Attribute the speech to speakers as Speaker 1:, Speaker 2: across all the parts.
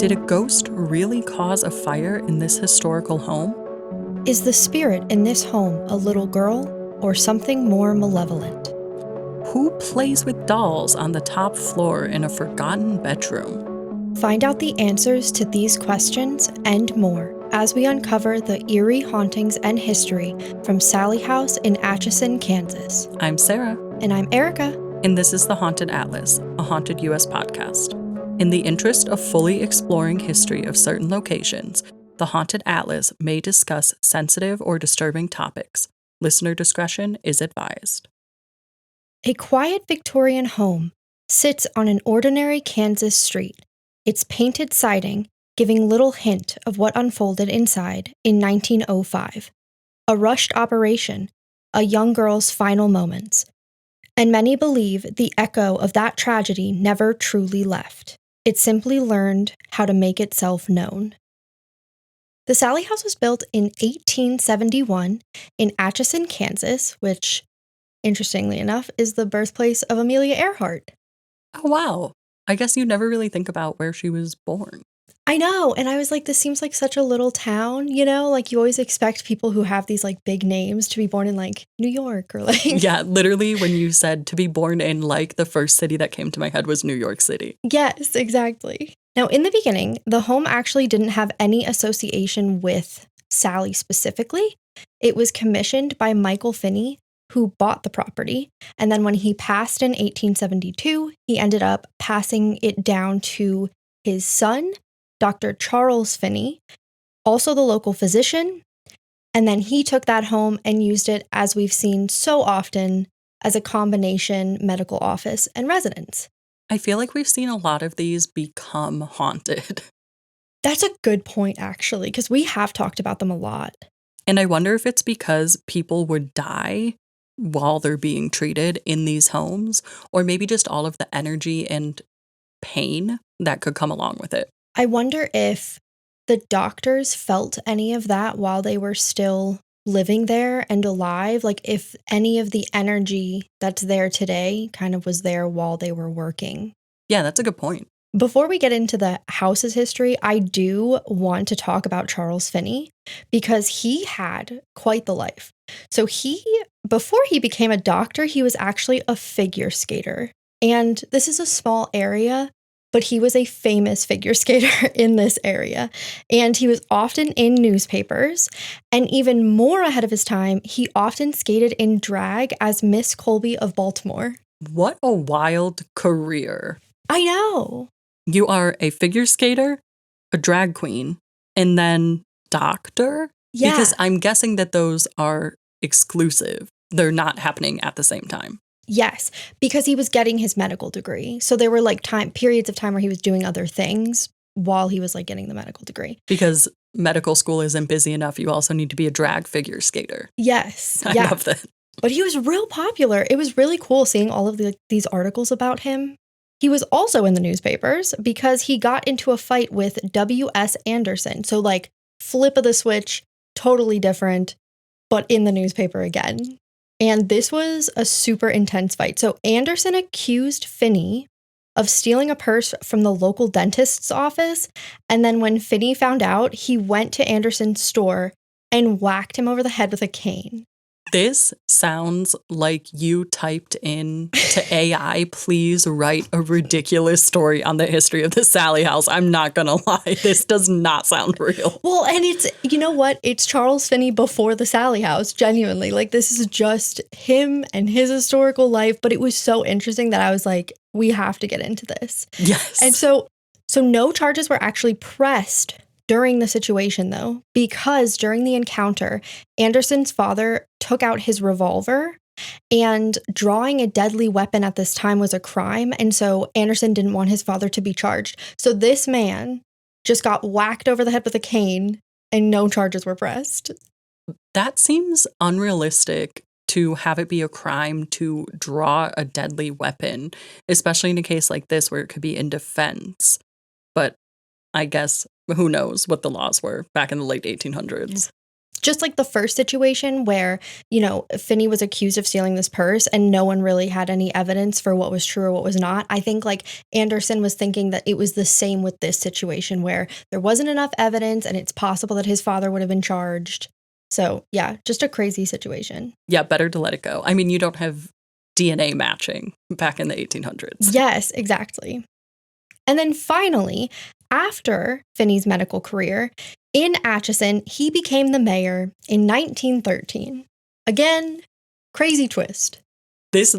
Speaker 1: Did a ghost really cause a fire in this historical home?
Speaker 2: Is the spirit in this home a little girl or something more malevolent?
Speaker 1: Who plays with dolls on the top floor in a forgotten bedroom?
Speaker 2: Find out the answers to these questions and more as we uncover the eerie hauntings and history from Sallie House in Atchison, Kansas.
Speaker 1: I'm Sarah.
Speaker 2: And I'm Erica.
Speaker 1: And this is The Haunted Atlas, a Haunted U.S. podcast. In the interest of fully exploring history of certain locations, The Haunted Atlas may discuss sensitive or disturbing topics. Listener discretion is advised.
Speaker 2: A quiet Victorian home sits on an ordinary Kansas street, its painted siding giving little hint of what unfolded inside in 1905. A rushed operation, a young girl's final moments. And many believe the echo of that tragedy never truly left. It simply learned how to make itself known. The Sallie House was built in 1871 in Atchison, Kansas, which, interestingly enough, is the birthplace of Amelia Earhart.
Speaker 1: Oh, wow. I guess you never really think about where she was born.
Speaker 2: I know, and I was like, this seems like such a little town, you know? Like, you always expect people who have these, like, big names to be born in, like, New York or, like...
Speaker 1: Yeah, literally, when you said to be born in, like, the first city that came to my head was New York City.
Speaker 2: Yes, exactly. Now, in the beginning, the home actually didn't have any association with Sallie specifically. It was commissioned by Michael Finney, who bought the property, and then when he passed in 1872, he ended up passing it down to his son, Dr. Charles Finney, also the local physician, and then he took that home and used it, as we've seen so often, as a combination medical office and residence.
Speaker 1: I feel like we've seen a lot of these become haunted.
Speaker 2: That's a good point, actually, because we have talked about them a lot.
Speaker 1: And I wonder if it's because people would die while they're being treated in these homes, or maybe just all of the energy and pain that could come along with it.
Speaker 2: I wonder if the doctors felt any of that while they were still living there and alive, like if any of the energy that's there today kind of was there while they were working.
Speaker 1: Yeah, that's a good point.
Speaker 2: Before we get into the house's history, I do want to talk about Charles Finney because he had quite the life. So before he became a doctor, he was actually a figure skater. And this is a small area, but he was a famous figure skater in this area. And he was often in newspapers. And even more ahead of his time, he often skated in drag as Miss Colby of Baltimore.
Speaker 1: What a wild career.
Speaker 2: I know.
Speaker 1: You are a figure skater, a drag queen, and then doctor?
Speaker 2: Yeah.
Speaker 1: Because I'm guessing that those are exclusive. They're not happening at the same time.
Speaker 2: Yes, because he was getting his medical degree. So there were like periods of time where he was doing other things while he was like getting the medical degree.
Speaker 1: Because medical school isn't busy enough. You also need to be a drag figure skater.
Speaker 2: Yes.
Speaker 1: I love that.
Speaker 2: But he was real popular. It was really cool seeing all of these articles about him. He was also in the newspapers because he got into a fight with W.S. Anderson. So like flip of the switch, totally different, but in the newspaper again. And this was a super intense fight. So Anderson accused Finney of stealing a purse from the local dentist's office. And then when Finney found out, he went to Anderson's store and whacked him over the head with a cane.
Speaker 1: This sounds like you typed in to AI, please write a ridiculous story on the history of the Sallie House. I'm not going to lie. This does not sound real.
Speaker 2: Well, and it's, you know what? It's Charles Finney before the Sallie House, genuinely. Like, this is just him and his historical life. But it was so interesting that I was like, we have to get into this.
Speaker 1: Yes.
Speaker 2: And so no charges were actually pressed during the situation, though, because during the encounter, Anderson's father took out his revolver, and drawing a deadly weapon at this time was a crime. And so Anderson didn't want his father to be charged. So this man just got whacked over the head with a cane and no charges were pressed.
Speaker 1: That seems unrealistic to have it be a crime to draw a deadly weapon, especially in a case like this where it could be in defense. But I guess who knows what the laws were back in the late 1800s.
Speaker 2: Just like the first situation where, Finney was accused of stealing this purse and no one really had any evidence for what was true or what was not. I think like Anderson was thinking that it was the same with this situation where there wasn't enough evidence and it's possible that his father would have been charged. So yeah, just a crazy situation.
Speaker 1: Yeah, better to let it go. I mean, you don't have DNA matching back in the 1800s.
Speaker 2: Yes, exactly. And then finally, after Finney's medical career, in Atchison, he became the mayor in 1913. Again, crazy twist.
Speaker 1: This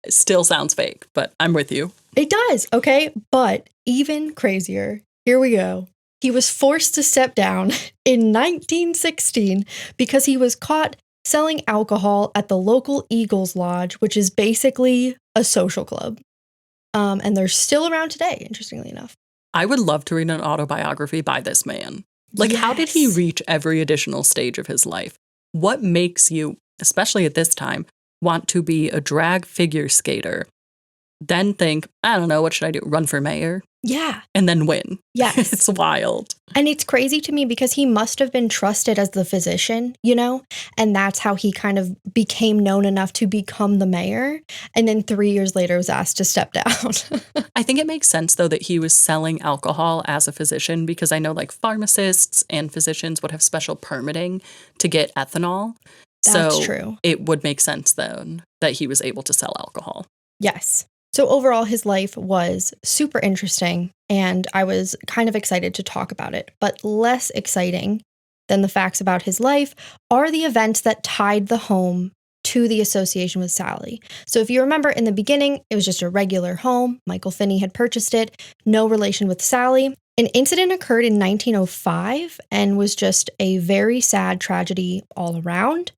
Speaker 1: still sounds fake, but I'm with you.
Speaker 2: It does, okay? But even crazier, here we go. He was forced to step down in 1916 because he was caught selling alcohol at the local Eagles Lodge, which is basically a social club. And they're still around today, interestingly enough.
Speaker 1: I would love to read an autobiography by this man. Like, How did he reach every additional stage of his life? What makes you, especially at this time, want to be a drag figure skater, then think, I don't know, what should I do? Run for mayor?
Speaker 2: Yeah.
Speaker 1: And then win.
Speaker 2: Yes.
Speaker 1: It's wild.
Speaker 2: And it's crazy to me because he must have been trusted as the physician, and that's how he kind of became known enough to become the mayor. And then 3 years later was asked to step down.
Speaker 1: I think it makes sense, though, that he was selling alcohol as a physician because I know like pharmacists and physicians would have special permitting to get ethanol.
Speaker 2: That's true.
Speaker 1: It would make sense then that he was able to sell alcohol.
Speaker 2: Yes. So overall, his life was super interesting, and I was kind of excited to talk about it. But less exciting than the facts about his life are the events that tied the home to the association with Sallie. So if you remember in the beginning, it was just a regular home. Michael Finney had purchased it, no relation with Sallie. An incident occurred in 1905 and was just a very sad tragedy all around.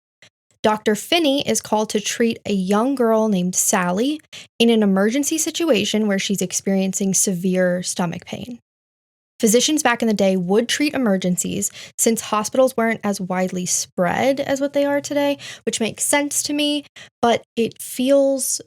Speaker 2: Dr. Finney is called to treat a young girl named Sallie in an emergency situation where she's experiencing severe stomach pain. Physicians back in the day would treat emergencies since hospitals weren't as widely spread as what they are today, which makes sense to me, but it feels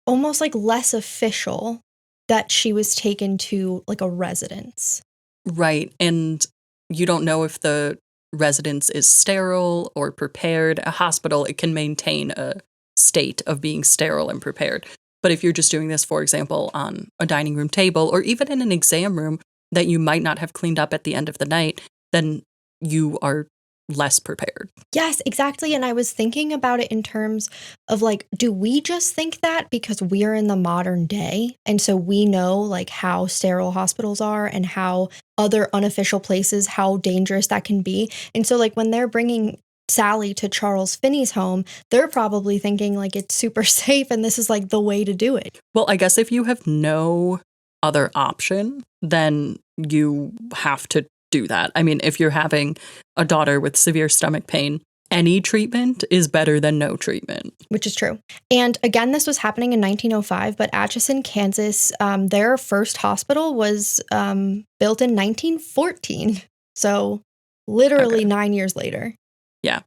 Speaker 2: almost like less official that she was taken to like a residence.
Speaker 1: Right. And you don't know if the residence is sterile or prepared. A hospital, it can maintain a state of being sterile and prepared. But if you're just doing this, for example, on a dining room table or even in an exam room that you might not have cleaned up at the end of the night, then you are less prepared.
Speaker 2: Yes, exactly. And I was thinking about it in terms of like, do we just think that because we're in the modern day? And so we know like how sterile hospitals are and how other unofficial places, how dangerous that can be. And so like when they're bringing Sallie to Charles Finney's home, they're probably thinking like it's super safe and this is like the way to do it.
Speaker 1: Well, I guess if you have no other option, then you have to do that. I mean, if you're having a daughter with severe stomach pain, any treatment is better than no treatment.
Speaker 2: Which is true. And again, this was happening in 1905, but Atchison, Kansas, their first hospital was built in 1914. So literally 9 years later.
Speaker 1: Yeah.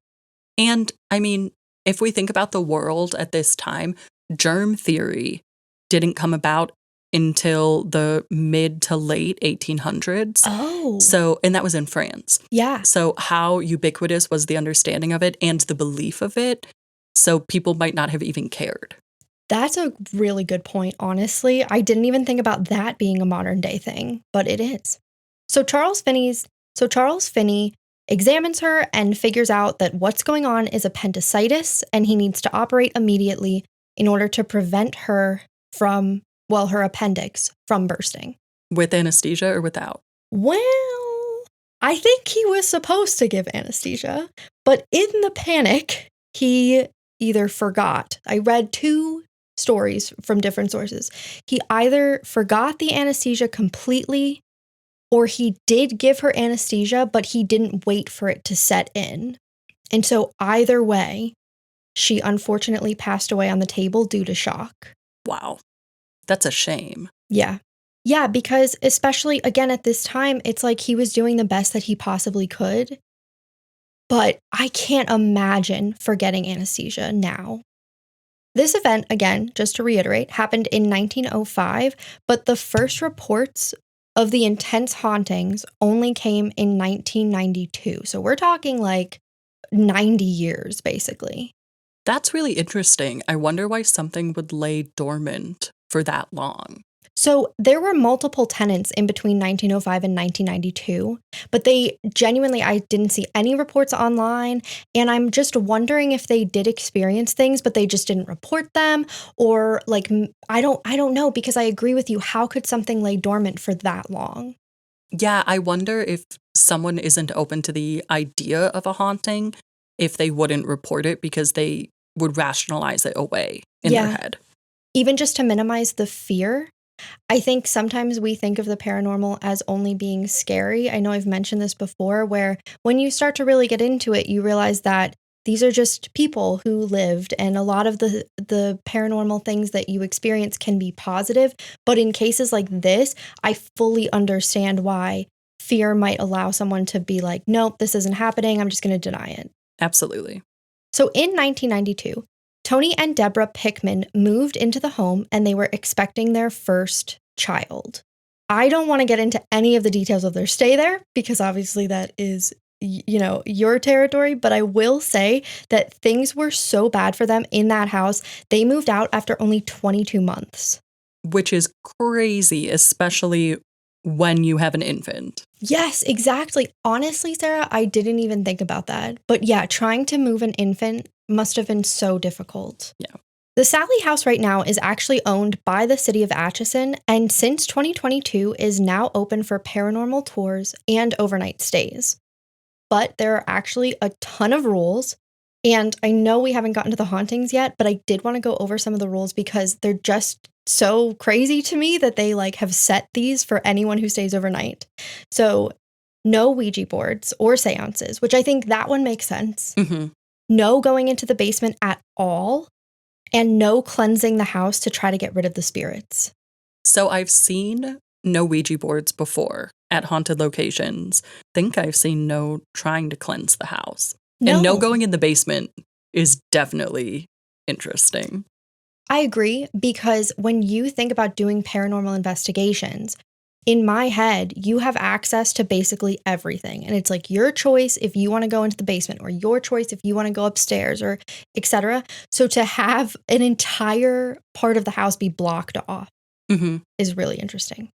Speaker 1: And I mean, if we think about the world at this time, germ theory didn't come about until the mid to late 1800s.
Speaker 2: Oh.
Speaker 1: So, and that was in France.
Speaker 2: Yeah.
Speaker 1: So how ubiquitous was the understanding of it and the belief of it? So people might not have even cared.
Speaker 2: That's a really good point, honestly. I didn't even think about that being a modern day thing, but it is. So Charles Finney examines her and figures out that what's going on is appendicitis and he needs to operate immediately in order to prevent her from her appendix from bursting.
Speaker 1: With anesthesia or without?
Speaker 2: Well, I think he was supposed to give anesthesia, but in the panic, he either forgot. I read 2 stories from different sources. He either forgot the anesthesia completely, or he did give her anesthesia, but he didn't wait for it to set in. And so either way, she unfortunately passed away on the table due to shock.
Speaker 1: Wow. That's a shame.
Speaker 2: Yeah. Yeah, because especially, again, at this time, it's like he was doing the best that he possibly could. But I can't imagine forgetting anesthesia now. This event, again, just to reiterate, happened in 1905, but the first reports of the intense hauntings only came in 1992. So we're talking like 90 years, basically.
Speaker 1: That's really interesting. I wonder why something would lay dormant for that long.
Speaker 2: So there were multiple tenants in between 1905 and 1992, but I didn't see any reports online, and I'm just wondering if they did experience things, but they just didn't report them, or like, I don't know, because I agree with you. How could something lay dormant for that long?
Speaker 1: Yeah, I wonder if someone isn't open to the idea of a haunting, if they wouldn't report it because they would rationalize it away in their head.
Speaker 2: Even just to minimize the fear. I think sometimes we think of the paranormal as only being scary. I know I've mentioned this before, where when you start to really get into it, you realize that these are just people who lived, and a lot of the paranormal things that you experience can be positive. But in cases like this, I fully understand why fear might allow someone to be like, nope, this isn't happening. I'm just going to deny it.
Speaker 1: Absolutely.
Speaker 2: So in 1992, Tony and Debra Pickman moved into the home, and they were expecting their first child. I don't want to get into any of the details of their stay there because obviously that is, your territory, but I will say that things were so bad for them in that house, they moved out after only 22 months.
Speaker 1: Which is crazy, especially when you have an infant.
Speaker 2: Yes, exactly. Honestly, Sarah, I didn't even think about that. But yeah, trying to move an infant must have been so difficult.
Speaker 1: Yeah.
Speaker 2: The Sallie House right now is actually owned by the city of Atchison, and since 2022 is now open for paranormal tours and overnight stays. But there are actually a ton of rules, and I know we haven't gotten to the hauntings yet, but I did want to go over some of the rules because they're just so crazy to me that they have set these for anyone who stays overnight. So no Ouija boards or seances, which I think that one makes sense.
Speaker 1: Mm-hmm.
Speaker 2: No going into the basement at all, and no cleansing the house to try to get rid of the spirits.
Speaker 1: So I've seen no Ouija boards before at haunted locations. Think I've seen no trying to cleanse the house.
Speaker 2: No.
Speaker 1: And no going in the basement is definitely interesting.
Speaker 2: I agree, because when you think about doing paranormal investigations, in my head, you have access to basically everything. And it's like your choice if you want to go into the basement, or your choice if you want to go upstairs, or etc. So to have an entire part of the house be blocked off is really interesting.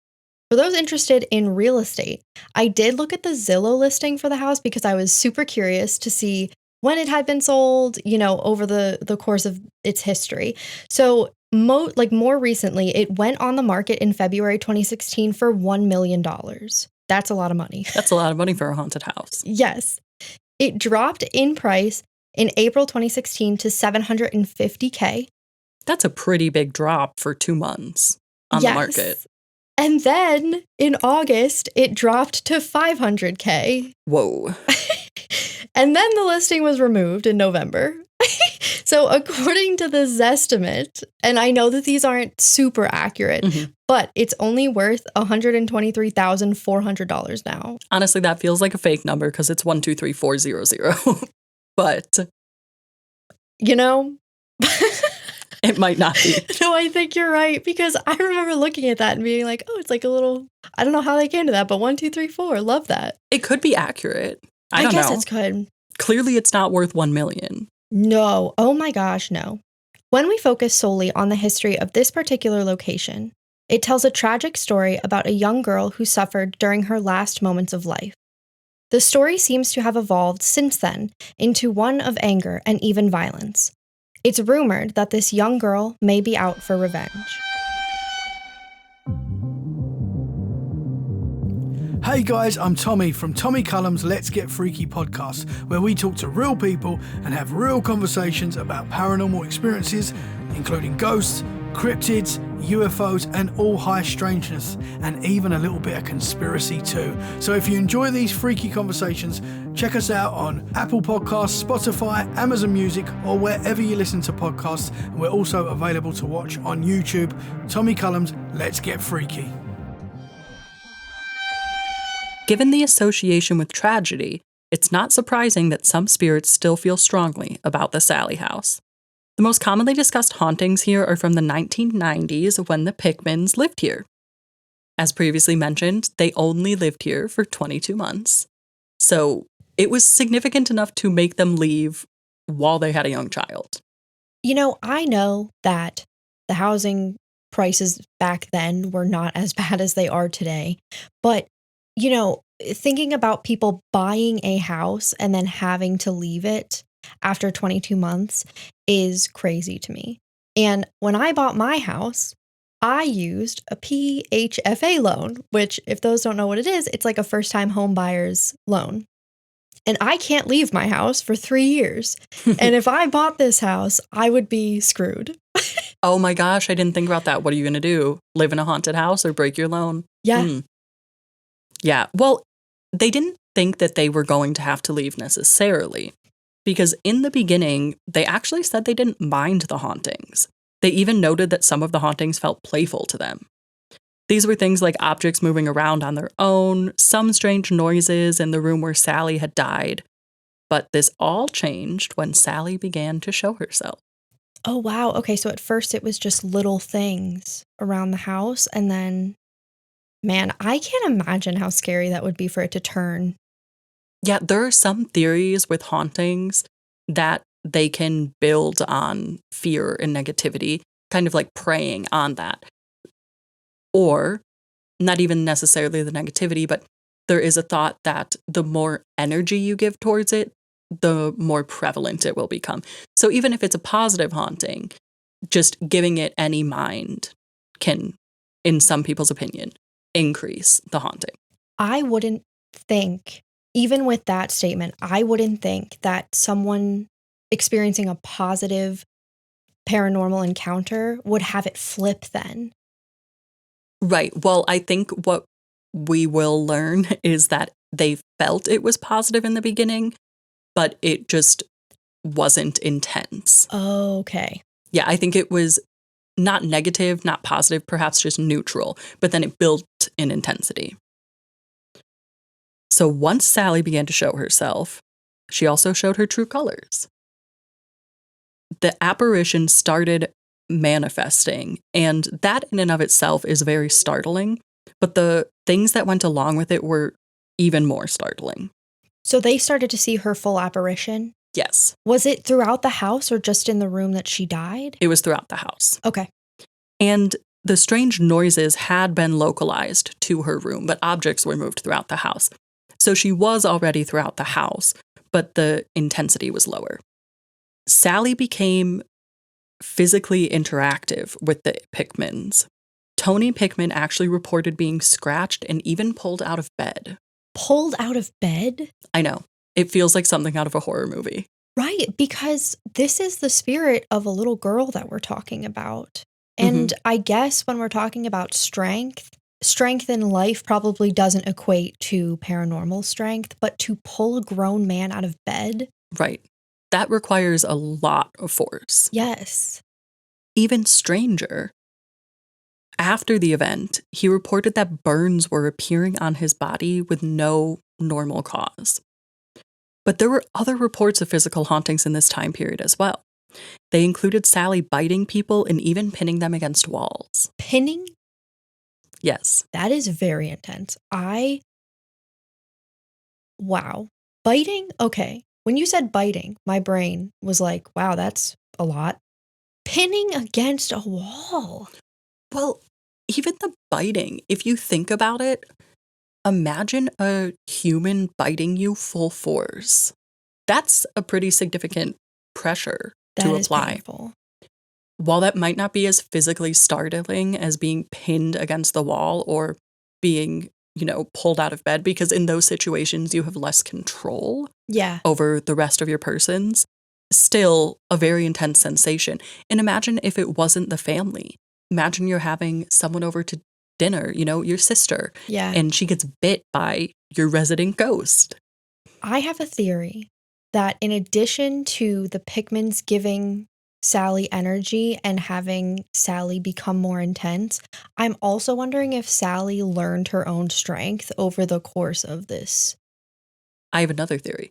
Speaker 2: For those interested in real estate, I did look at the Zillow listing for the house because I was super curious to see when it had been sold, over the course of its history. So more recently, it went on the market in February 2016 for $1 million. That's a lot of money.
Speaker 1: That's a lot of money for a haunted house.
Speaker 2: Yes. It dropped in price in April 2016 to $750K.
Speaker 1: That's a pretty big drop for 2 months on the market.
Speaker 2: And then in August, it dropped to $500K.
Speaker 1: Whoa.
Speaker 2: And then the listing was removed in November. So according to the Zestimate, and I know that these aren't super accurate, but it's only worth $123,400 now.
Speaker 1: Honestly, that feels like a fake number because it's 123,400. But it might not be.
Speaker 2: No, I think you're right, because I remember looking at that and being like, oh, it's like a little, I don't know how they came to that, but 1, 2, 3, 4, love that.
Speaker 1: It could be accurate. I don't
Speaker 2: guess
Speaker 1: know.
Speaker 2: It's good.
Speaker 1: Clearly, it's not worth $1 million.
Speaker 2: No. Oh my gosh, no. When we focus solely on the history of this particular location, it tells a tragic story about a young girl who suffered during her last moments of life. The story seems to have evolved since then into one of anger and even violence. It's rumored that this young girl may be out for revenge.
Speaker 3: Hey guys, I'm Tommy from Tommy Cullum's Let's Get Freaky podcast, where we talk to real people and have real conversations about paranormal experiences, including ghosts, cryptids, UFOs, and all high strangeness, and even a little bit of conspiracy too. So if you enjoy these freaky conversations, check us out on Apple Podcasts, Spotify, Amazon Music, or wherever you listen to podcasts. And we're also available to watch on YouTube. Tommy Cullum's Let's Get Freaky.
Speaker 1: Given the association with tragedy, it's not surprising that some spirits still feel strongly about the Sallie House. The most commonly discussed hauntings here are from the 1990s when the Pickmans lived here. As previously mentioned, they only lived here for 22 months. So It was significant enough to make them leave while they had a young child.
Speaker 2: I know that the housing prices back then were not as bad as they are today. But, thinking about people buying a house and then having to leave it after 22 months is crazy to me. And when I bought my house, I used a PHFA loan, which, if those don't know what it is, it's like a first-time home buyer's loan. And I can't leave my house for 3 years. And if I bought this house, I would be screwed.
Speaker 1: Oh my gosh, I didn't think about that. What are you going to do? Live in a haunted house or break your loan?
Speaker 2: Yeah.
Speaker 1: Yeah. Well, they didn't think that they were going to have to leave necessarily, because in the beginning, they actually said they didn't mind the hauntings. They even noted that some of the hauntings felt playful to them. These were things like objects moving around on their own, some strange noises in the room where Sallie had died. But this all changed when Sallie began to show herself.
Speaker 2: Oh, wow. Okay, so at first it was just little things around the house, and then, man, I can't imagine how scary that would be for it to turn.
Speaker 1: Yeah, there are some theories with hauntings that they can build on fear and negativity, kind of like preying on that. Or not even necessarily the negativity, but there is a thought that the more energy you give towards it, the more prevalent it will become. So even if it's a positive haunting, just giving it any mind can, in some people's opinion, increase the haunting.
Speaker 2: I wouldn't think, even with that statement, I wouldn't think that someone experiencing a positive paranormal encounter would have it flip then.
Speaker 1: Right. Well, I think what we will learn is that they felt it was positive in the beginning, but it just wasn't intense.
Speaker 2: Okay.
Speaker 1: Yeah, I think it was not negative, not positive, perhaps just neutral, but then it built in intensity. So once Sallie began to show herself, she also showed her true colors. The apparition started manifesting, and that in and of itself is very startling, but the things that went along with it were even more startling.
Speaker 2: So they started to see her full apparition?
Speaker 1: Yes.
Speaker 2: Was it throughout the house or just in the room that she died?
Speaker 1: It was throughout the house.
Speaker 2: Okay.
Speaker 1: And the strange noises had been localized to her room, but objects were moved throughout the house. So she was already throughout the house, but the intensity was lower. Sallie became physically interactive with the Pickmans. Tony Pickman actually reported being scratched and even pulled out of bed.
Speaker 2: Pulled out of bed?
Speaker 1: I know. It feels like something out of a horror movie.
Speaker 2: Right, because this is the spirit of a little girl that we're talking about. And I guess when we're talking about strength in life probably doesn't equate to paranormal strength, but to pull a grown man out of bed?
Speaker 1: Right. That requires a lot of force.
Speaker 2: Yes.
Speaker 1: Even stranger. After the event, he reported that burns were appearing on his body with no normal cause. But there were other reports of physical hauntings in this time period as well. They included Sallie biting people and even pinning them against walls.
Speaker 2: Pinning?
Speaker 1: Yes.
Speaker 2: That is very intense. Wow. Biting? Okay. When you said biting, my brain was like, wow, that's a lot. Pinning against a wall.
Speaker 1: Well, even the biting, if you think about it, imagine a human biting you full force. That's a pretty significant pressure to apply.
Speaker 2: Painful.
Speaker 1: While that might not be as physically startling as being pinned against the wall or being, pulled out of bed, because in those situations you have less control over the rest of your persons, still a very intense sensation. And imagine if it wasn't the family. Imagine you're having someone over to dinner, your sister, and she gets bit by your resident ghost.
Speaker 2: I have a theory that in addition to the Pickmans giving Sallie energy and having Sallie become more intense, I'm also wondering if Sallie learned her own strength over the course of this.
Speaker 1: I have another theory.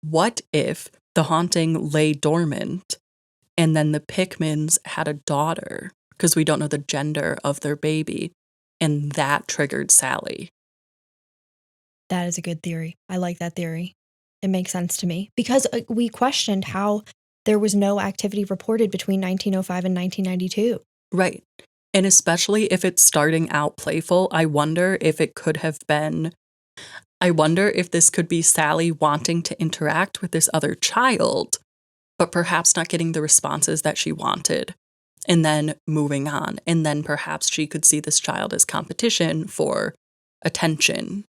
Speaker 1: What if the haunting lay dormant and then the Pickmans had a daughter, because we don't know the gender of their baby, and that triggered Sallie?
Speaker 2: That is a good theory. I like that theory. it makes sense to me. Because we questioned how there was no activity reported between 1905 and 1992.
Speaker 1: Right. And especially if it's starting out playful, I wonder if it could have been, I wonder if this could be Sallie wanting to interact with this other child, but perhaps not getting the responses that she wanted, and then moving on. And then perhaps she could see this child as competition for attention.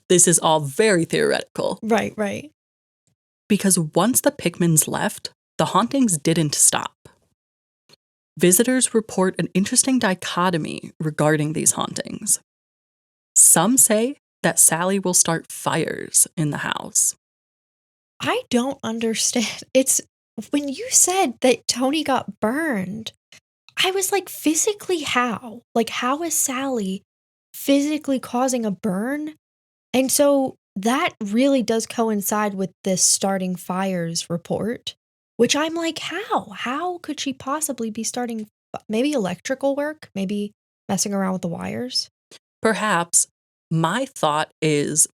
Speaker 1: This is all very theoretical.
Speaker 2: Right.
Speaker 1: Because once the Pickmans left, the hauntings didn't stop. Visitors report an interesting dichotomy regarding these hauntings. Some say that Sallie will start fires in the house.
Speaker 2: I don't understand. It's when you said that Tony got burned, I was like, physically how? Like, how is Sallie physically causing a burn? And so that really does coincide with this starting fires report, which I'm like, how? How could she possibly be starting maybe electrical work? Maybe messing around with the wires?
Speaker 1: Perhaps. My thought is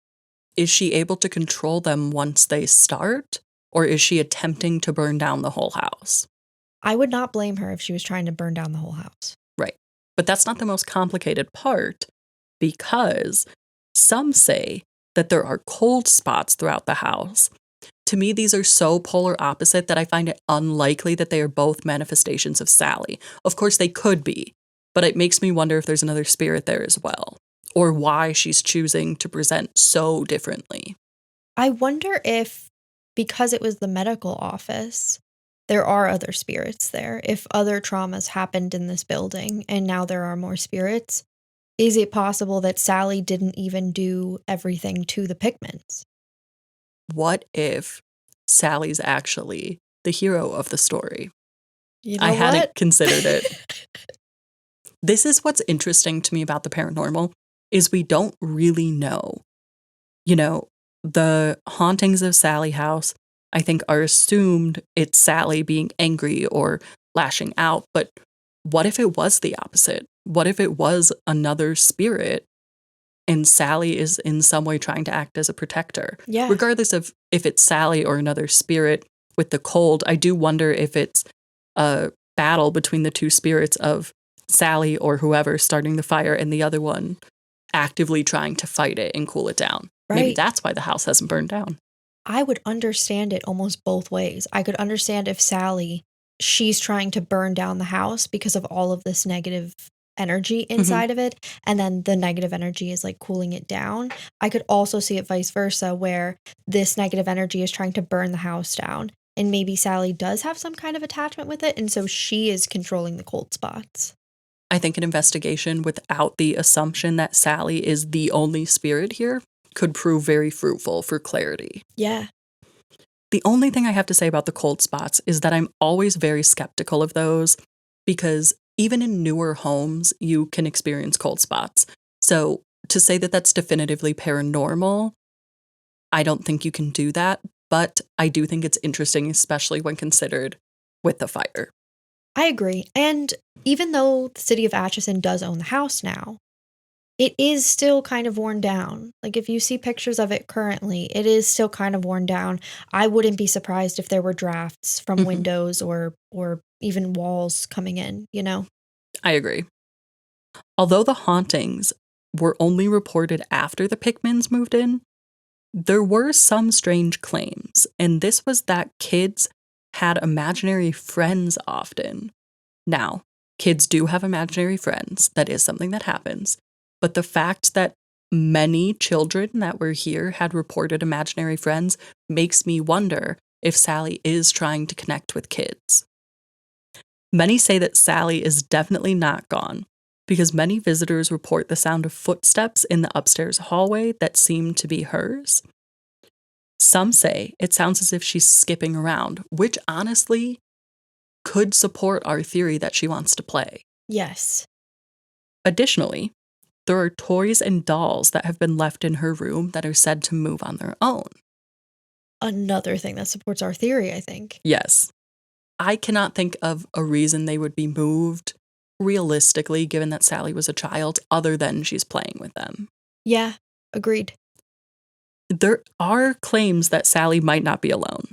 Speaker 1: she able to control them once they start, or is she attempting to burn down the whole house?
Speaker 2: I would not blame her if she was trying to burn down the whole house.
Speaker 1: Right. But that's not the most complicated part, because some say that there are cold spots throughout the house. To me, these are so polar opposite that I find it unlikely that they are both manifestations of Sallie. Of course, they could be, but it makes me wonder if there's another spirit there as well, or why she's choosing to present so differently.
Speaker 2: I wonder if, because it was the medical office, there are other spirits there. If other traumas happened in this building and now there are more spirits, is it possible that Sallie didn't even do everything to the Pickmans?
Speaker 1: What if Sallie's actually the hero of the story?
Speaker 2: You know
Speaker 1: I hadn't
Speaker 2: what?
Speaker 1: considered it. This is what's interesting to me about the paranormal, is we don't really know. You know, the hauntings of Sallie House, I think, are assumed it's Sallie being angry or lashing out, but what if it was the opposite? What if it was another spirit and Sallie is in some way trying to act as a protector?
Speaker 2: Yeah.
Speaker 1: Regardless of if it's Sallie or another spirit with the cold, I do wonder if it's a battle between the two spirits of Sallie or whoever starting the fire and the other one actively trying to fight it and cool it down.
Speaker 2: Right.
Speaker 1: Maybe that's why the house hasn't burned down.
Speaker 2: I would understand it almost both ways. I could understand if Sallie, she's trying to burn down the house because of all of this negative energy inside of it, and then the negative energy is like cooling it down. I could also see it vice versa, where this negative energy is trying to burn the house down, and maybe Sallie does have some kind of attachment with it, and so she is controlling the cold spots.
Speaker 1: I think an investigation without the assumption that Sallie is the only spirit here could prove very fruitful for clarity.
Speaker 2: Yeah.
Speaker 1: The only thing I have to say about the cold spots is that I'm always very skeptical of those, because even in newer homes, you can experience cold spots. So to say that that's definitively paranormal, I don't think you can do that, but I do think it's interesting, especially when considered with the fire.
Speaker 2: I agree. And even though the city of Atchison does own the house now, it is still kind of worn down. Like, if you see pictures of it currently, it is still kind of worn down. I wouldn't be surprised if there were drafts from windows or even walls coming in, you know?
Speaker 1: I agree. Although the hauntings were only reported after the Pickmans moved in, there were some strange claims, and this was that kids had imaginary friends often. Now, kids do have imaginary friends. That is something that happens. But the fact that many children that were here had reported imaginary friends makes me wonder if Sallie is trying to connect with kids. Many say that Sallie is definitely not gone, because many visitors report the sound of footsteps in the upstairs hallway that seem to be hers. Some say it sounds as if she's skipping around, which honestly could support our theory that she wants to play.
Speaker 2: Yes.
Speaker 1: Additionally, there are toys and dolls that have been left in her room that are said to move on their own.
Speaker 2: Another thing that supports our theory, I think.
Speaker 1: Yes. I cannot think of a reason they would be moved, realistically, given that Sallie was a child, other than she's playing with them.
Speaker 2: Yeah, agreed.
Speaker 1: There are claims that Sallie might not be alone.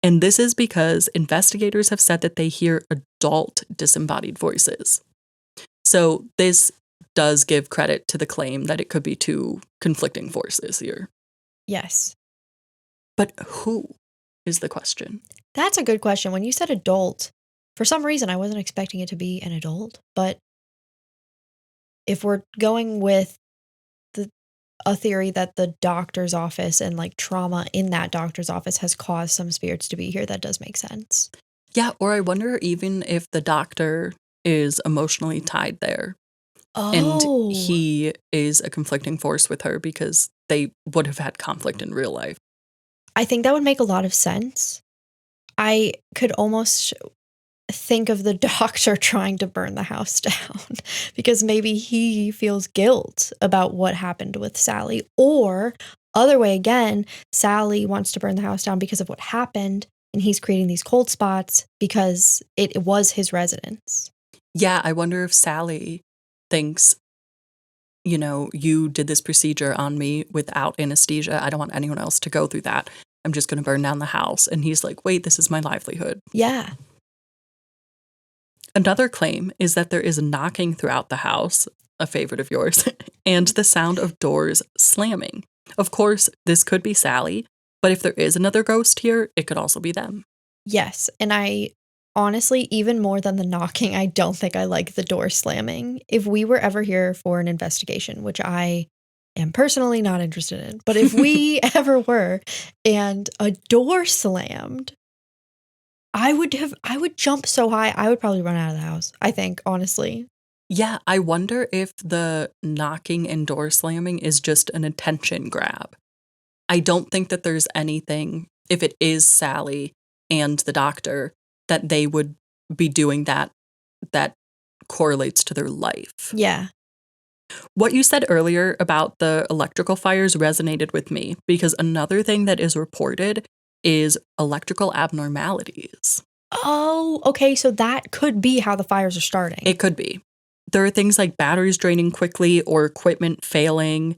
Speaker 1: And this is because investigators have said that they hear adult disembodied voices. So this does give credit to the claim that it could be two conflicting forces here.
Speaker 2: Yes.
Speaker 1: But who is the question?
Speaker 2: That's a good question. When you said adult, for some reason I wasn't expecting it to be an adult. But if we're going with a theory that the doctor's office and like trauma in that doctor's office has caused some spirits to be here, that does make sense.
Speaker 1: Yeah, or I wonder even if the doctor is emotionally tied there.
Speaker 2: Oh.
Speaker 1: And he is a conflicting force with her because they would have had conflict in real life.
Speaker 2: I think that would make a lot of sense. I could almost think of the doctor trying to burn the house down because maybe he feels guilt about what happened with Sallie. Or other way again, Sallie wants to burn the house down because of what happened and he's creating these cold spots because it was his residence.
Speaker 1: Yeah, I wonder if Sallie thinks, you did this procedure on me without anesthesia. I don't want anyone else to go through that. I'm just going to burn down the house. And he's like, wait, this is my livelihood.
Speaker 2: Yeah.
Speaker 1: Another claim is that there is knocking throughout the house, a favorite of yours, and the sound of doors slamming. Of course, this could be Sallie, but if there is another ghost here, it could also be them.
Speaker 2: Yes, and I honestly, even more than the knocking, I don't think I like the door slamming. If we were ever here for an investigation, which I am personally not interested in, but if we ever were and a door slammed, I would jump so high, I would probably run out of the house, I think, honestly.
Speaker 1: Yeah, I wonder if the knocking and door slamming is just an attention grab. I don't think that there's anything, if it is Sallie and the doctor, that they would be doing that correlates to their life.
Speaker 2: Yeah.
Speaker 1: What you said earlier about the electrical fires resonated with me because another thing that is reported is electrical abnormalities.
Speaker 2: Oh, okay, so that could be how the fires are starting.
Speaker 1: It could be. There are things like batteries draining quickly or equipment failing,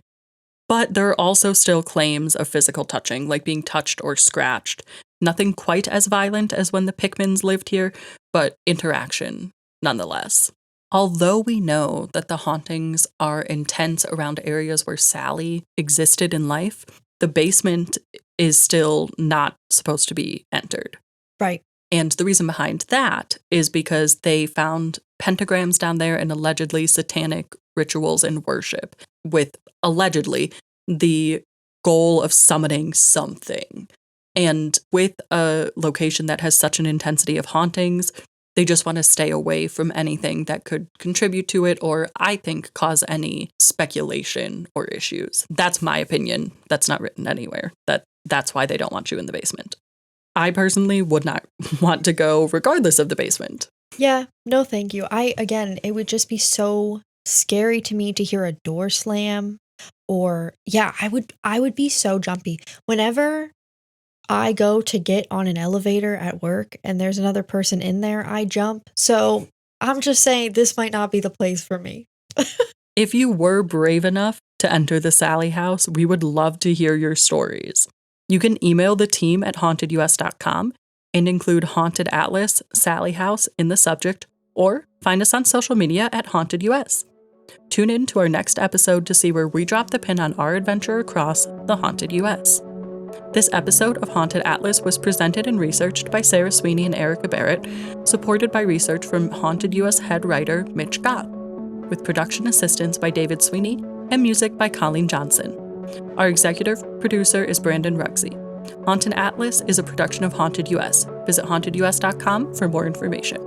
Speaker 1: but there are also still claims of physical touching, like being touched or scratched. Nothing quite as violent as when the Pickmans lived here, but interaction nonetheless. Although we know that the hauntings are intense around areas where Sallie existed in life, the basement is still not supposed to be entered.
Speaker 2: Right.
Speaker 1: And the reason behind that is because they found pentagrams down there and allegedly satanic rituals and worship, with allegedly the goal of summoning something. And with a location that has such an intensity of hauntings, they just want to stay away from anything that could contribute to it or, I think, cause any speculation or issues. That's my opinion. That's not written anywhere. That's why they don't want you in the basement. I personally would not want to go regardless of the basement.
Speaker 2: Yeah, no thank you. It would just be so scary to me to hear a door slam or, yeah, I would be so jumpy. Whenever I go to get on an elevator at work and there's another person in there, I jump. So I'm just saying this might not be the place for me.
Speaker 1: If you were brave enough to enter the Sallie House, we would love to hear your stories. You can email the team at hauntedus.com and include Haunted Atlas, Sallie House in the subject, or find us on social media at HauntedUS. Tune in to our next episode to see where we drop the pin on our adventure across the Haunted US. This episode of Haunted Atlas was presented and researched by Sarah Sweeney and Erica Barrett, supported by research from Haunted US head writer Mitch Gott, with production assistance by David Sweeney and music by Colleen Johnson. Our executive producer is Brandon Rugsey. Haunted Atlas is a production of Haunted US. Visit hauntedus.com for more information.